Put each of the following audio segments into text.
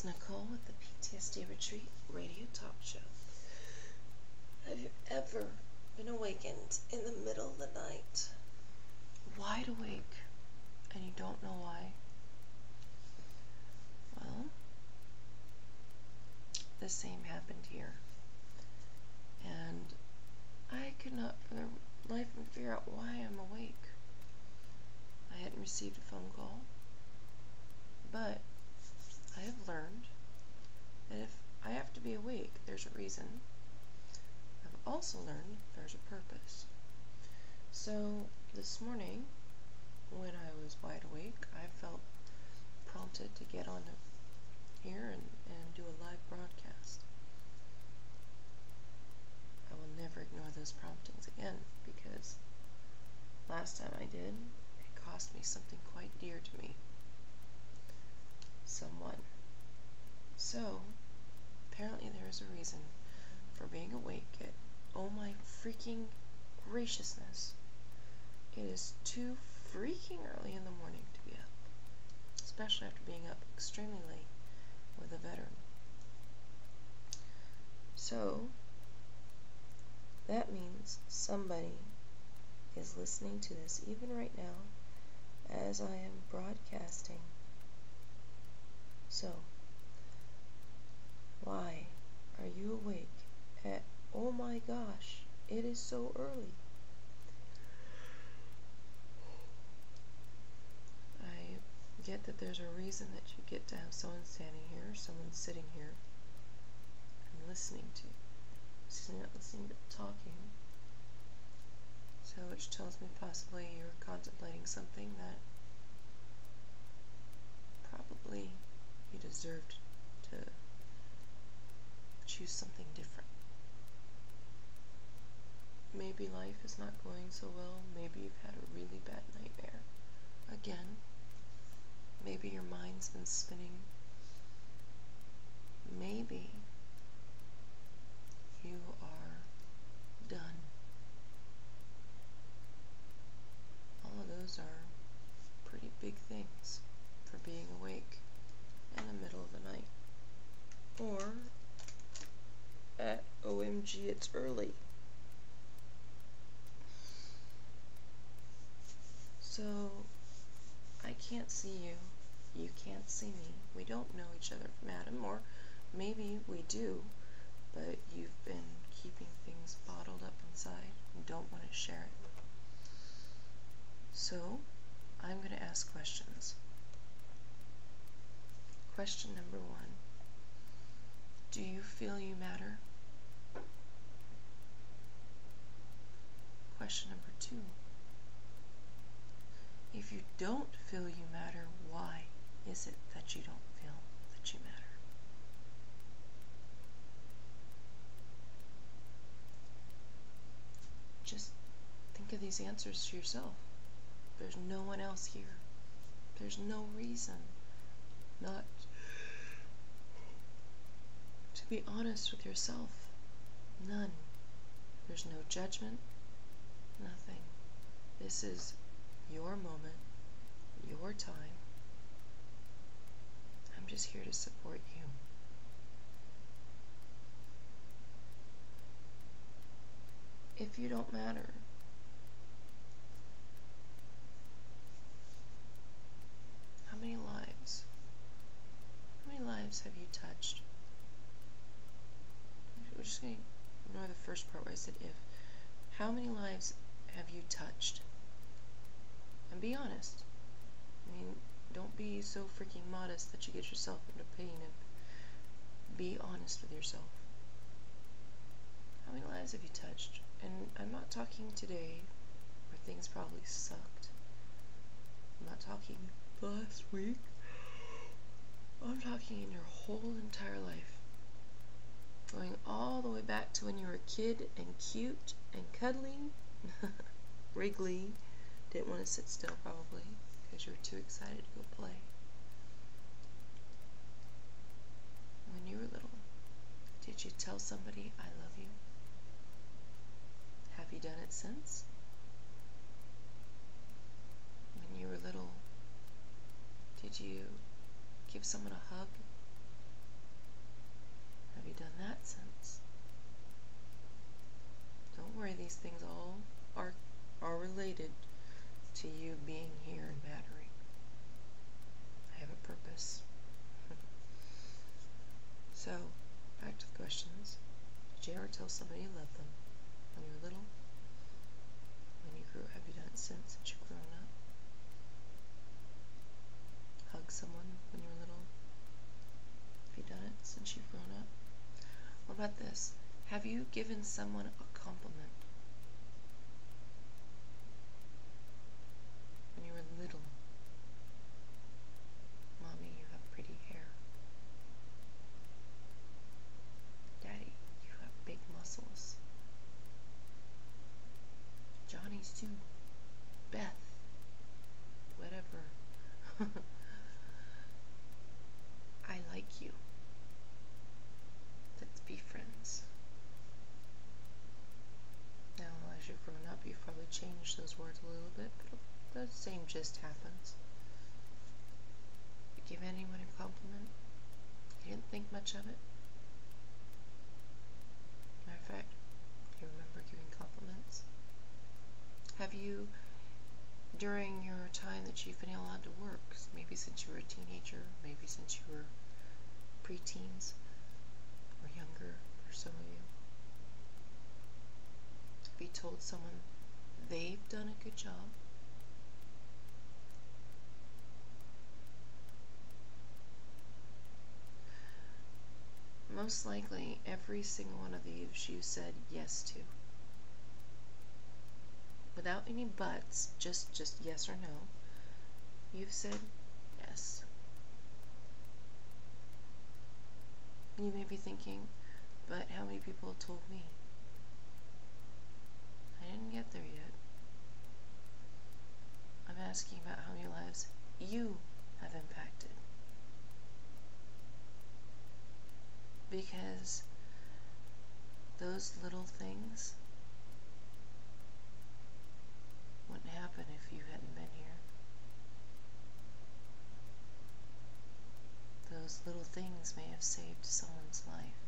It's Nicole with the PTSD Retreat Radio Talk Show. Have you ever been awakened in the middle of the night, wide awake, and you don't know why? Well, the same happened here. And I could not for the life of me figure out why I'm awake. I hadn't received a phone call, but I have learned that if I have to be awake, there's a reason. I've also learned there's a purpose. So this morning, when I was wide awake, I felt prompted to get on here and do a live broadcast. I will never ignore those promptings again, because last time I did, it cost me something quite dear to me. Someone. So, apparently there is a reason for being awake at, oh my freaking graciousness, it is too freaking early in the morning to be up, especially after being up extremely late with a veteran. So, that means somebody is listening to this even right now as I am broadcasting. So, why are you awake at, oh my gosh, it is so early? I get that there's a reason that you get to have someone standing here, someone sitting here, and listening to you. Not listening but talking. So, which tells me possibly you're contemplating something that probably you deserved to choose something different. Maybe life is not going so well. Maybe you've had a really bad nightmare. Again, maybe your mind's been spinning. Maybe you are done. All of those are pretty big things for being awake in the middle of the night. Or at OMG, it's early. So, I can't see you. You can't see me. We don't know each other from Adam, or maybe we do, but you've been keeping things bottled up inside and don't want to share it. So, I'm going to ask questions. Question number 1. Do you feel you matter? Question number 2. If you don't feel you matter, why is it that you don't feel that you matter? Just think of these answers to yourself. There's no one else here. There's no reason not to be honest with yourself. None. There's no judgment. Nothing. This is your moment, your time. I'm just here to support you. If you don't matter, how many lives have you touched? We're just going to ignore the first part where I said if. How many lives have you touched? And be honest. I mean, don't be so freaking modest that you get yourself into pain, and be honest with yourself. How many lives have you touched? And I'm not talking today where things probably sucked. I'm not talking last week. I'm talking in your whole entire life. Going all the way back to when you were a kid and cute and cuddly. Wriggly. Didn't want to sit still probably because you were too excited to go play. When you were little, did you tell somebody I love you? Have you done it since? When you were little, did you give someone a hug have you done that since? Don't worry, these things all are related to you being here and mattering. I have a purpose. So, back to the questions. Did you ever tell somebody you loved them when you were little? When you grew up, have you done it since you've grown up? Hug someone when you were little? Have you done it since you've grown up? What about this? Have you given someone a compliment when you were little? Mommy, you have pretty hair. Daddy, you have big muscles. Johnny's too. Beth. Whatever. I like you. Let's be friends. Now, as you've grown up, you've probably changed those words a little bit, but the same gist happens. You give anyone a compliment? You didn't think much of it? Matter of fact, do you remember giving compliments? Have you, during your time that you've been allowed to work, maybe since you were a teenager, maybe since you were preteens or younger, for some of you, have you told someone they've done a good job? Most likely, every single one of these you said yes to. Without any buts, just yes or no, you've said yes. You may be thinking, but how many people have told me? I didn't get there yet. I'm asking about how many lives you have impacted. Because those little things wouldn't happen if you hadn't been here. Those little things may have saved someone's life.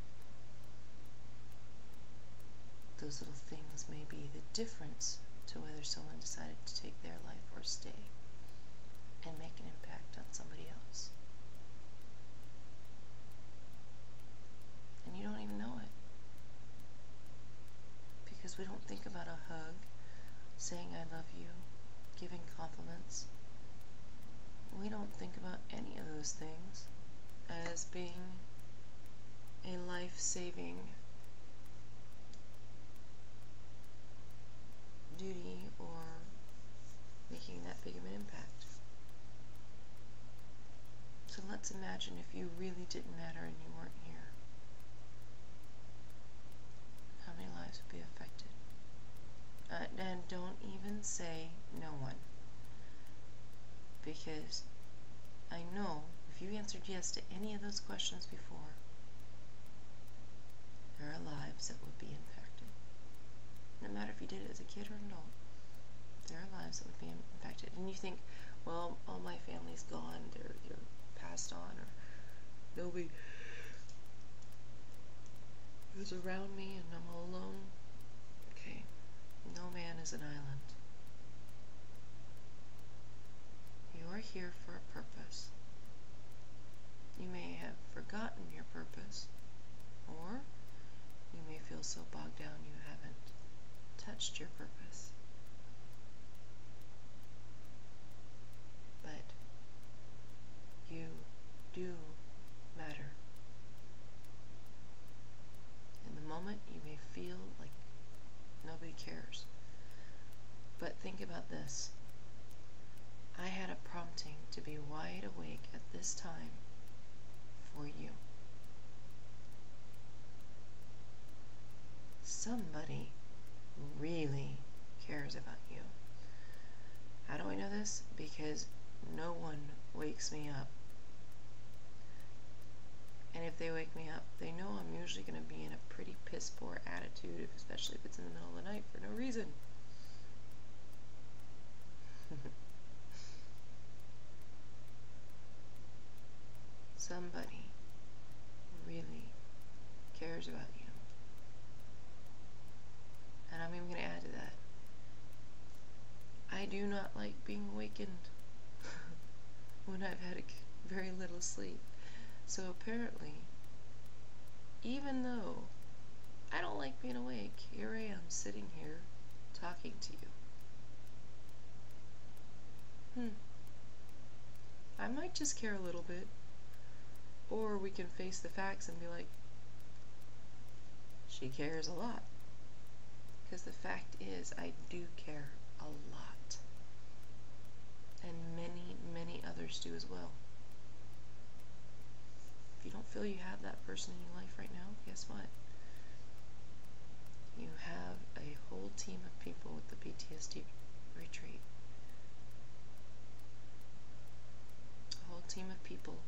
Those little things may be the difference to whether someone decided to take their life or stay and make an impact on somebody else. And you don't even know it. Because we don't think about a hug, saying I love you, giving compliments. We don't think about any of those things as being a life-saving duty or making that big of an impact. So let's imagine if you really didn't matter and you weren't here. How many lives would be affected? And don't even say no one. Because I know if you answered yes to any of those questions before, there are lives that would be impacted. No matter if you did it as a kid or an adult, there are lives that would be impacted. And you think, well, all my family's gone, they're passed on, or nobody is around me and I'm all alone. Okay, no man is an island. You are here for a purpose. You may have forgotten your purpose, or you may feel so bogged down you haven't touched your purpose. But you do matter. In the moment, you may feel like nobody cares. But think about this. I had a prompting to be wide awake at this time for you. Somebody really cares about you. How do I know this? Because no one wakes me up. And if they wake me up, they know I'm usually going to be in a pretty piss poor attitude, especially if it's in the middle of the night for no reason. Somebody really cares about you. And I'm even going to add to that. I do not like being awakened when I've had very little sleep. So apparently, even though I don't like being awake, here I am sitting here talking to you. I might just care a little bit. Or we can face the facts and be like, she cares a lot. Because the fact is, I do care a lot. And many, many others do as well. If you don't feel you have that person in your life right now, guess what? You have a whole team of people with the PTSD retreat. A whole team of people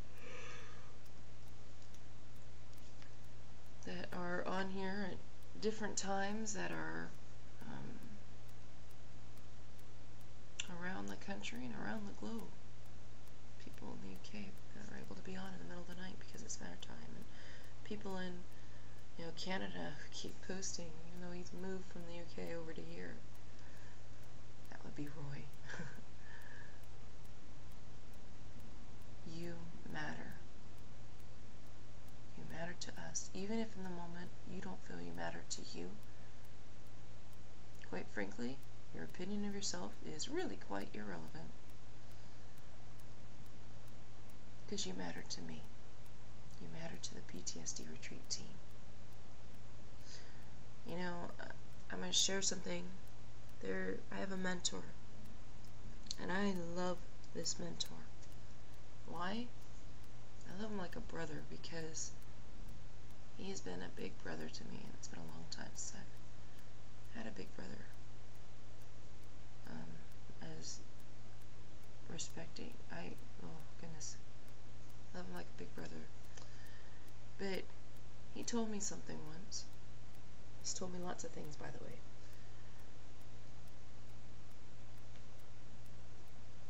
that are on here at different times, that are around the country and around the globe. People in the UK that are able to be on in the middle of the night because it's matter time, and people in Canada who keep posting, even though he's moved from the UK over to here. That would be Roy. You matter. You matter to us. Even if in the moment you don't feel you matter to you, quite frankly, your opinion of yourself is really quite irrelevant. Because you matter to me. You matter to the PTSD retreat team. I'm going to share something. I have a mentor. And I love this mentor. Why? I love him like a brother because he's been a big brother to me, and it's been a long time since I've had a big brother. As respecting, oh goodness, love him like a big brother. But he told me something once. He's told me lots of things, by the way.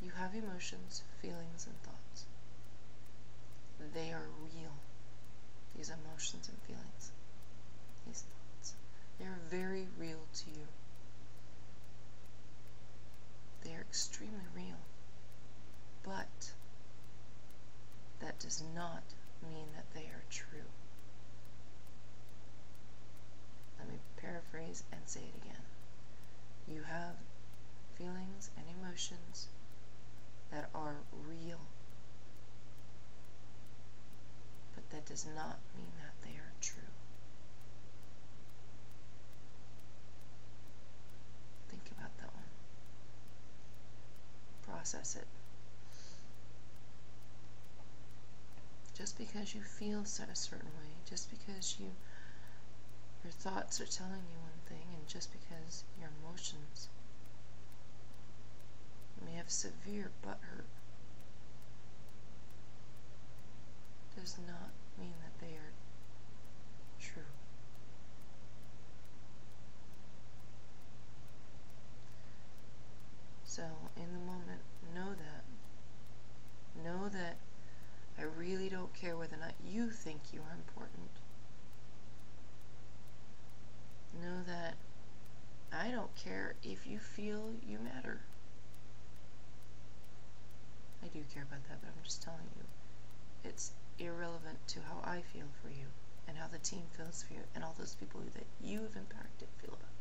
You have emotions, feelings, and thoughts. They are real. These emotions and feelings, these thoughts, they are very real to you. They are extremely real. But that does not mean that they are true. Let me paraphrase and say it again. You have feelings and emotions that are real. But that does not mean that they are true. Think about that one. Process it. Just because you feel a certain way, just because your thoughts are telling you one thing, and just because your emotions may have severe butthurt, does not mean that they are true. So, in the moment, know that I really don't care whether or not you think you are important. Know that I don't care if you feel you matter. I do care about that, but I'm just telling you, it's irrelevant to how I feel for you, and how the team feels for you, and all those people that you have impacted feel about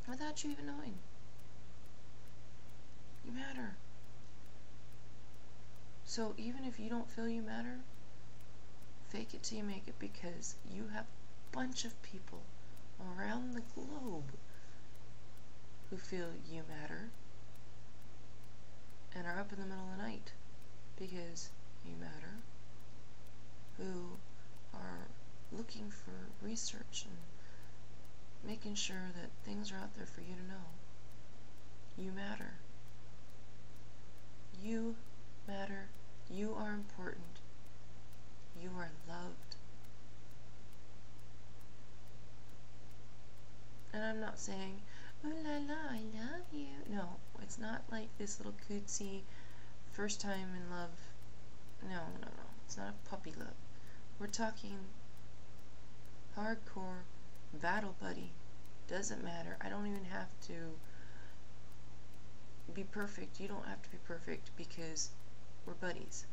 you. Without you even knowing. You matter. So even if you don't feel you matter, fake it till you make it, because you have a bunch of people around the globe who feel you matter and are up in the middle of the night because you matter, who are looking for research and making sure that things are out there for you to know. You matter. You matter. You are important. You are loved. And I'm not saying, ooh la la, I love you. No, it's not like this little cutesy first time in love. No, no, no. It's not a puppy love. We're talking hardcore battle buddy. Doesn't matter. I don't even have to be perfect. You don't have to be perfect because we're buddies.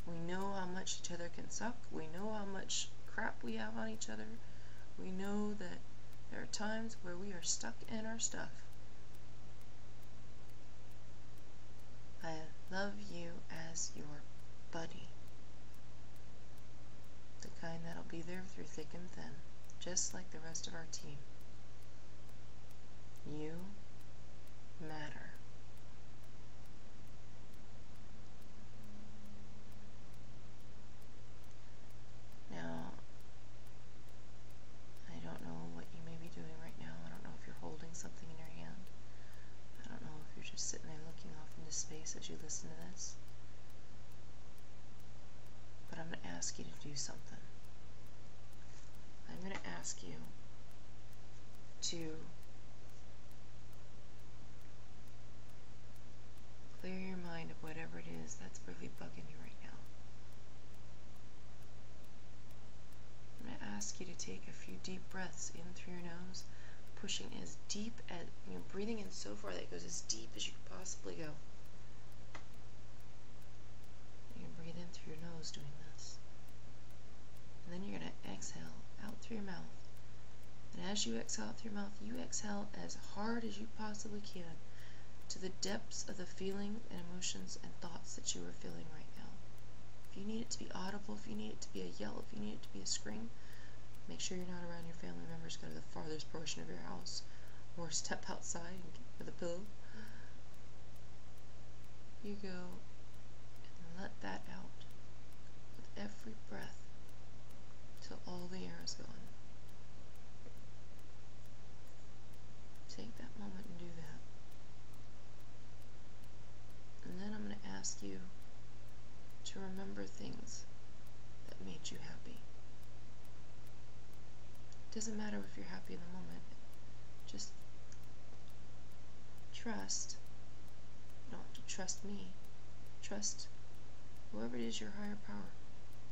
We know how much each other can suck. We know how much crap we have on each other. We know that there are times where we are stuck in our stuff. I love you as your buddy. The kind that'll be there through thick and thin, just like the rest of our team. You matter. Now, I don't know what you may be doing right now. I don't know if you're holding something in your hand. I don't know if you're just sitting there looking off into space as you listen to this. But I'm going to ask you to do something. I'm going to ask you to clear your mind of whatever it is that's really bugging you right now. I'm going to ask you to take a few deep breaths in through your nose, pushing as deep as, breathing in so far that it goes as deep as you could possibly go. You can breathe in through your nose doing this. And then you're going to exhale out through your mouth. And as you exhale out through your mouth, you exhale as hard as you possibly can to the depths of the feeling and emotions and thoughts that you are feeling right now. If you need it to be audible, if you need it to be a yell, if you need it to be a scream, make sure you're not around your family members. Go to the farthest portion of your house or step outside and get with a pillow. You go and let that out with every breath till all the air is gone. Take that moment and do that. And then I'm going to ask you to remember things that made you happy. It doesn't matter if you're happy in the moment. Just trust. You don't have to trust me. Trust whoever it is, your higher power.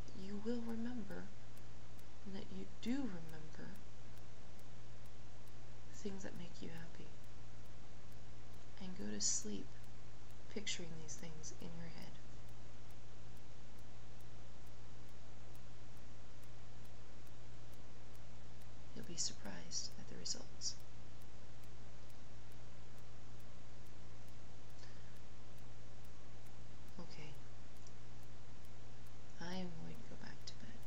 That you will remember, and that you do remember things that make you happy. And go to sleep picturing these things in your head. You'll be surprised at the results. Okay. I am going to go back to bed.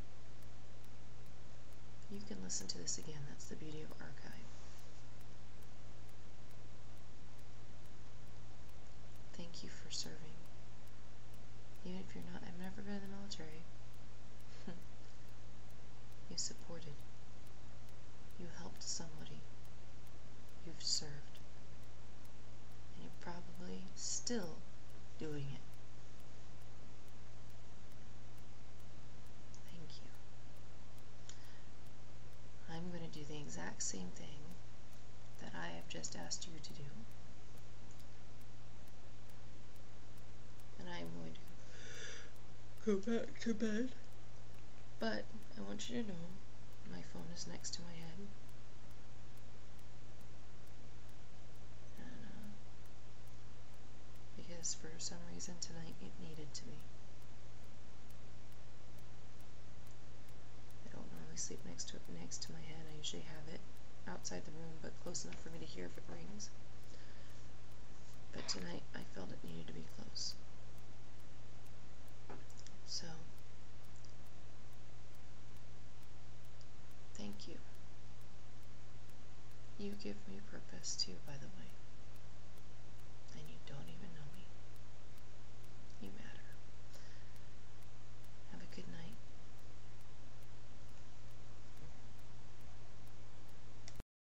You can listen to this again. That's the beauty of archive. Thank you for serving. Even if you're not, I've never been in the military. You supported. You helped somebody. You've served. And you're probably still doing it. Thank you. I'm going to do the exact same thing that I have just asked you to do. And I'm going to go back to bed. But I want you to know my phone is next to my head. And, because for some reason tonight it needed to be. I don't normally sleep next to my head. I usually have it outside the room, but close enough for me to hear if it rings. But tonight I felt it needed to be close. So, thank you. You give me purpose too, by the way.